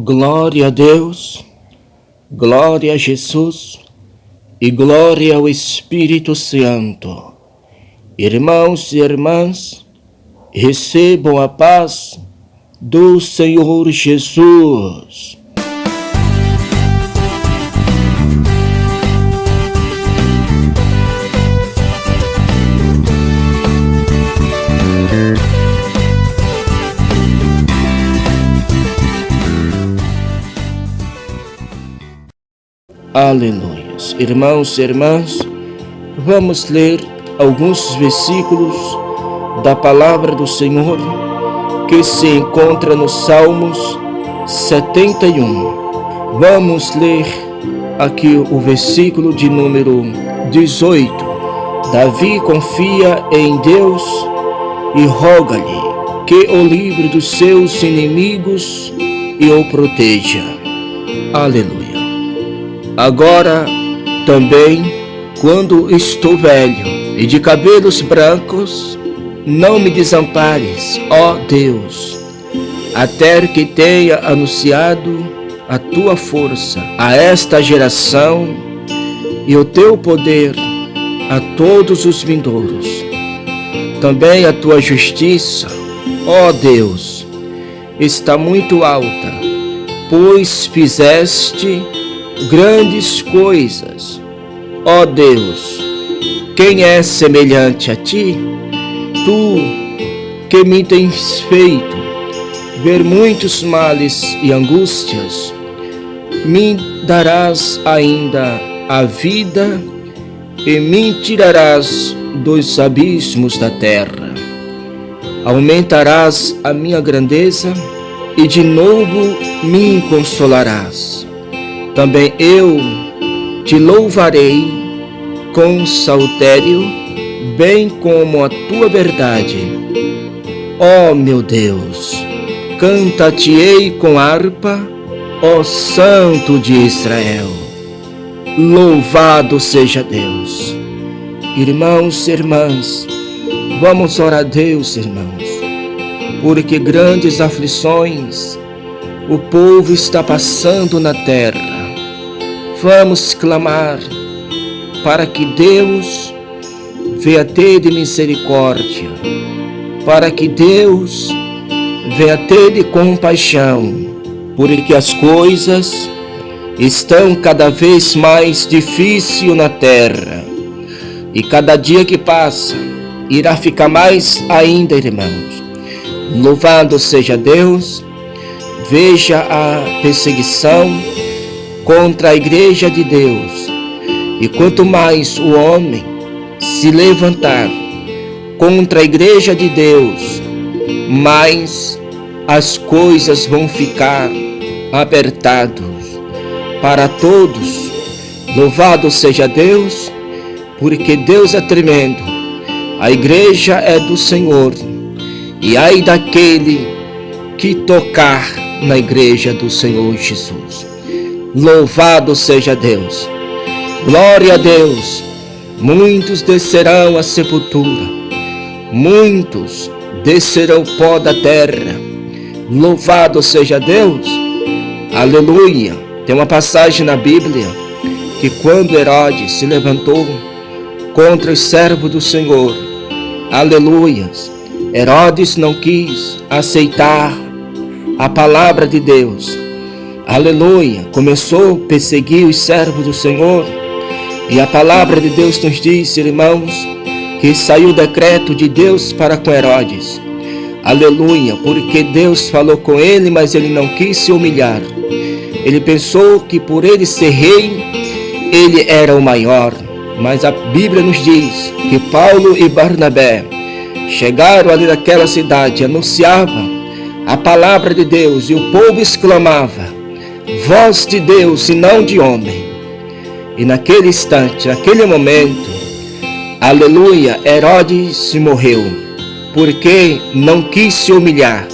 Glória a Deus, glória a Jesus e glória ao Espírito Santo. Irmãos e irmãs, recebam a paz do Senhor Jesus. Aleluias. Irmãos e irmãs, vamos ler alguns versículos da palavra do Senhor que se encontra no Salmos 71. Vamos ler aqui o versículo de número 18. Davi confia em Deus e roga-lhe que o livre dos seus inimigos e o proteja. Aleluia. Agora também, quando estou velho e de cabelos brancos, não me desampares, ó Deus, até que tenha anunciado a tua força a esta geração e o teu poder a todos os vindouros. Também a tua justiça, ó Deus, está muito alta, pois fizeste grandes coisas. Ó Deus, quem é semelhante a ti? Tu que me tens feito ver muitos males e angústias, me darás ainda a vida e me tirarás dos abismos da terra. Aumentarás a minha grandeza e de novo me consolarás. Também eu te louvarei com saltério, bem como a tua verdade. Ó meu Deus, canta-te-ei com harpa, ó Santo de Israel. Louvado seja Deus. Irmãos e irmãs, vamos orar a Deus, irmãos, porque grandes aflições o povo está passando na terra. Vamos clamar para que Deus venha ter de misericórdia, para que Deus venha ter de compaixão, porque as coisas estão cada vez mais difíceis na terra, e cada dia que passa irá ficar mais ainda, irmãos. Louvado seja Deus. Veja a perseguição contra a igreja de Deus, e quanto mais o homem se levantar contra a igreja de Deus, mais as coisas vão ficar apertadas para todos. Louvado seja Deus, porque Deus é tremendo, a igreja é do Senhor, e ai daquele que tocar na igreja do Senhor Jesus. Louvado seja Deus. Glória a Deus. Muitos descerão à sepultura, muitos descerão o pó da terra. Louvado seja Deus. Aleluia. Tem uma passagem na Bíblia que quando Herodes se levantou contra os servos do Senhor, aleluia, Herodes não quis aceitar a palavra de Deus. Aleluia, começou a perseguir os servos do Senhor, e a palavra de Deus nos diz, irmãos, que saiu o decreto de Deus para com Herodes. Aleluia, porque Deus falou com ele, mas ele não quis se humilhar. Ele pensou que por ele ser rei, ele era o maior. Mas a Bíblia nos diz que Paulo e Barnabé chegaram ali naquela cidade, anunciavam a palavra de Deus, e o povo exclamava: voz de Deus e não de homem. E naquele instante, naquele momento, aleluia, Herodes morreu, porque não quis se humilhar,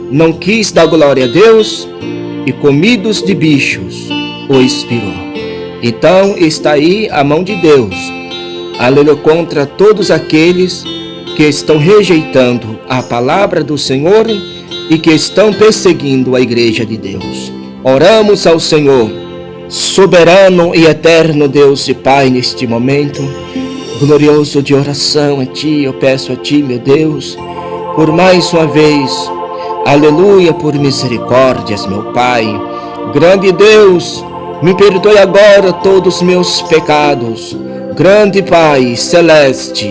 não quis dar glória a Deus, e comidos de bichos o expirou. Então está aí a mão de Deus, aleluia, contra todos aqueles que estão rejeitando a palavra do Senhor e que estão perseguindo a igreja de Deus. Oramos ao Senhor, soberano e eterno Deus e Pai, neste momento glorioso de oração a Ti. Eu peço a Ti, meu Deus, por mais uma vez, aleluia, por misericórdias, meu Pai. Grande Deus, me perdoe agora todos os meus pecados. Grande Pai celeste,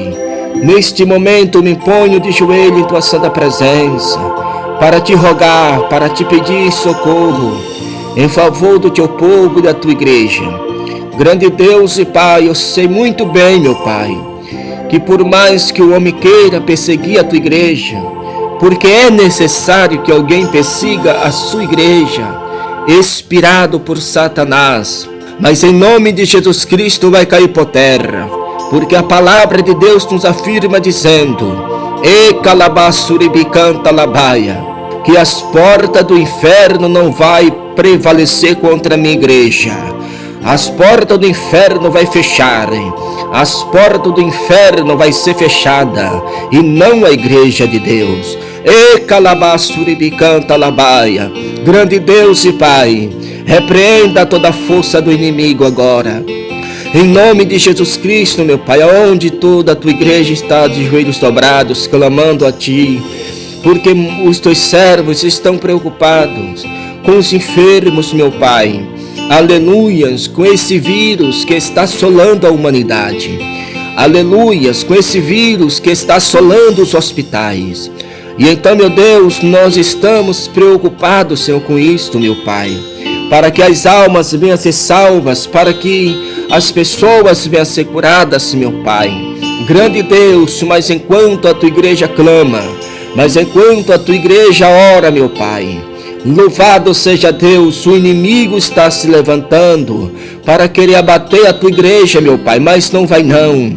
neste momento me ponho de joelho em Tua santa presença, para Te rogar, para Te pedir socorro, em favor do Teu povo e da Tua igreja. Grande Deus e Pai, eu sei muito bem, meu Pai, que por mais que o homem queira perseguir a Tua igreja, porque é necessário que alguém persiga a sua igreja, inspirado por Satanás, mas em nome de Jesus Cristo vai cair por terra, porque a palavra de Deus nos afirma dizendo: E calabassuribicanta labaia, que as portas do inferno não vai prevalecer contra a minha igreja. As portas do inferno vai fecharem, as portas do inferno vai ser fechada, e não a igreja de Deus. E calabassuribicanta labaia. Grande Deus e Pai, repreenda toda a força do inimigo agora, em nome de Jesus Cristo, meu Pai, aonde toda a Tua igreja está de joelhos dobrados, clamando a Ti, porque os Teus servos estão preocupados com os enfermos, meu Pai, aleluias, com esse vírus que está assolando a humanidade, aleluias, com esse vírus que está assolando os hospitais. E então, meu Deus, nós estamos preocupados, Senhor, com isto, meu Pai, para que as almas venham a ser salvas, para que as pessoas venham a ser curadas, meu Pai. Grande Deus, mas enquanto a Tua igreja clama, mas enquanto a Tua igreja ora, meu Pai, louvado seja Deus, o inimigo está se levantando para querer abater a Tua igreja, meu Pai, mas não vai não,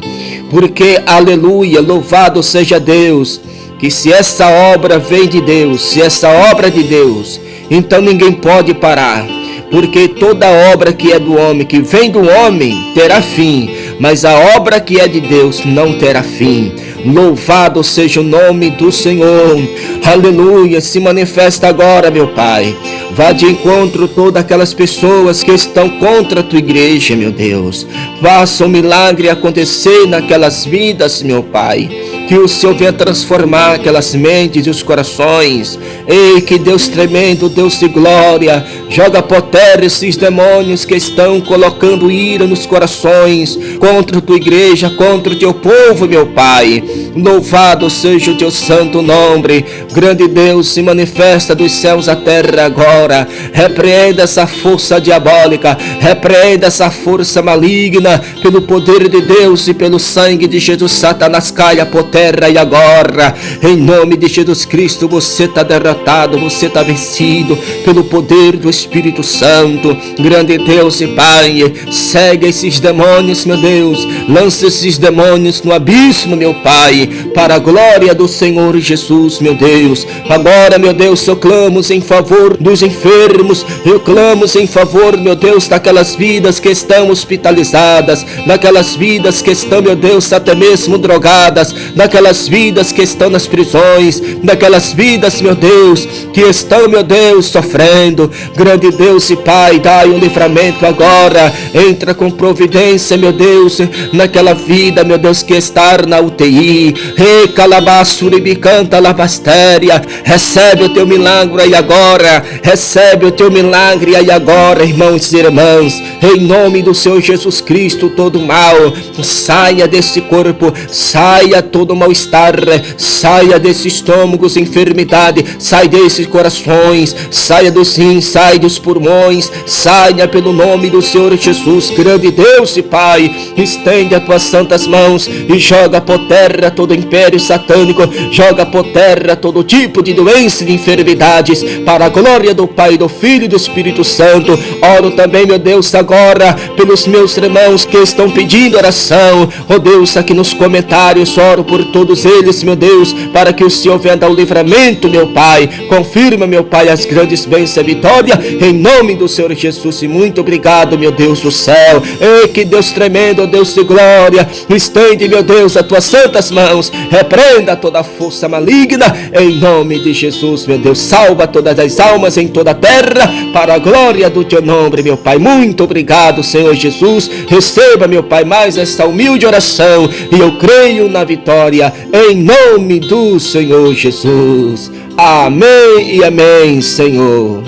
porque, aleluia, louvado seja Deus, que se essa obra vem de Deus, se essa obra é de Deus, então ninguém pode parar, porque toda obra que é do homem, que vem do homem, terá fim, mas a obra que é de Deus não terá fim. Louvado seja o nome do Senhor, aleluia. Se manifesta agora, meu Pai, vá de encontro a todas aquelas pessoas que estão contra a Tua igreja, meu Deus. Faça um milagre acontecer naquelas vidas, meu Pai, que o Senhor venha transformar aquelas mentes e os corações. Ei, que Deus tremendo, Deus de glória, joga por terra esses demônios que estão colocando ira nos corações contra a Tua igreja, contra o Teu povo, meu Pai. Louvado seja o Teu santo nome. Grande Deus, se manifesta dos céus à terra agora. Repreenda essa força diabólica, repreenda essa força maligna, pelo poder de Deus e pelo sangue de Jesus. Satanás caia por terra e agora, em nome de Jesus Cristo, você está derrotado, você está vencido pelo poder do Espírito Santo. Grande Deus e Pai, segue esses demônios, meu Deus, lança esses demônios no abismo, meu Pai, para a glória do Senhor Jesus, meu Deus. Agora, meu Deus, eu clamo em favor dos enfermos, eu clamo em favor, meu Deus, daquelas vidas que estão hospitalizadas, daquelas vidas que estão, meu Deus, até mesmo drogadas, daquelas vidas que estão nas prisões, daquelas vidas, meu Deus, que estão, meu Deus, sofrendo. Grande Deus e Pai, dai um livramento agora, entra com providência, meu Deus, naquela vida, meu Deus, que está na UTI. Ei, calabassuribicanta labastéria, recebe o Teu milagre aí agora, recebe o Teu milagre aí agora, irmãos e irmãs, em nome do Senhor Jesus Cristo. Todo mal saia desse corpo, saia todo mal-estar, saia desses estômagos, enfermidade, sai desses corações, saia dos rins, sai dos pulmões, saia pelo nome do Senhor Jesus. Grande Deus e Pai, estende as Tuas santas mãos e joga por terra todo império satânico, joga por terra todo tipo de doença e de enfermidades, para a glória do Pai, do Filho e do Espírito Santo. Oro também, meu Deus, agora pelos meus irmãos que estão pedindo oração, oh Deus, aqui nos comentários, oro por todos eles, meu Deus, para que o Senhor venha dar o livramento, meu Pai. Confirma, meu Pai, as grandes bênçãos e vitória, em nome do Senhor Jesus. E muito obrigado, meu Deus do céu. Ei, que Deus tremendo, Deus de glória, estende, meu Deus, as tuas santas mãos, repreenda toda a força maligna, em nome de Jesus, meu Deus. Salva todas as almas em toda a terra, para a glória do teu nome, meu Pai. Muito obrigado, Senhor Jesus. Receba, meu Pai, mais esta humilde oração, e eu creio na vitória, em nome do Senhor Jesus. Amém e amém, Senhor.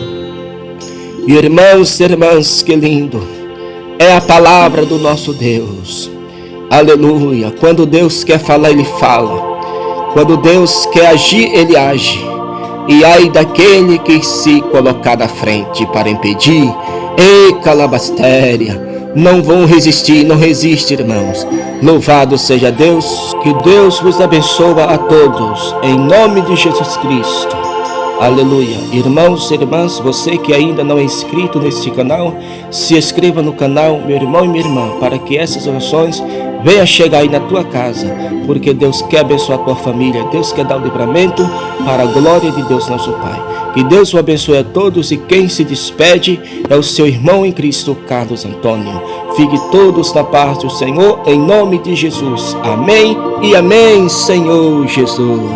Irmãos e irmãs, que lindo é a palavra do nosso Deus. Aleluia. Quando Deus quer falar, Ele fala. Quando Deus quer agir, Ele age. E ai daquele que se colocar na frente para impedir. Ei, calabastéria, não vão resistir, não resiste, irmãos. Louvado seja Deus, que Deus vos abençoe a todos, em nome de Jesus Cristo. Aleluia. Irmãos e irmãs, você que ainda não é inscrito neste canal, se inscreva no canal, meu irmão e minha irmã, para que essas orações venham chegar aí na tua casa, porque Deus quer abençoar a tua família, Deus quer dar o livramento para a glória de Deus nosso Pai. Que Deus o abençoe a todos, e quem se despede é o seu irmão em Cristo, Carlos Antônio. Fique todos na paz do Senhor, em nome de Jesus. Amém e amém, Senhor Jesus.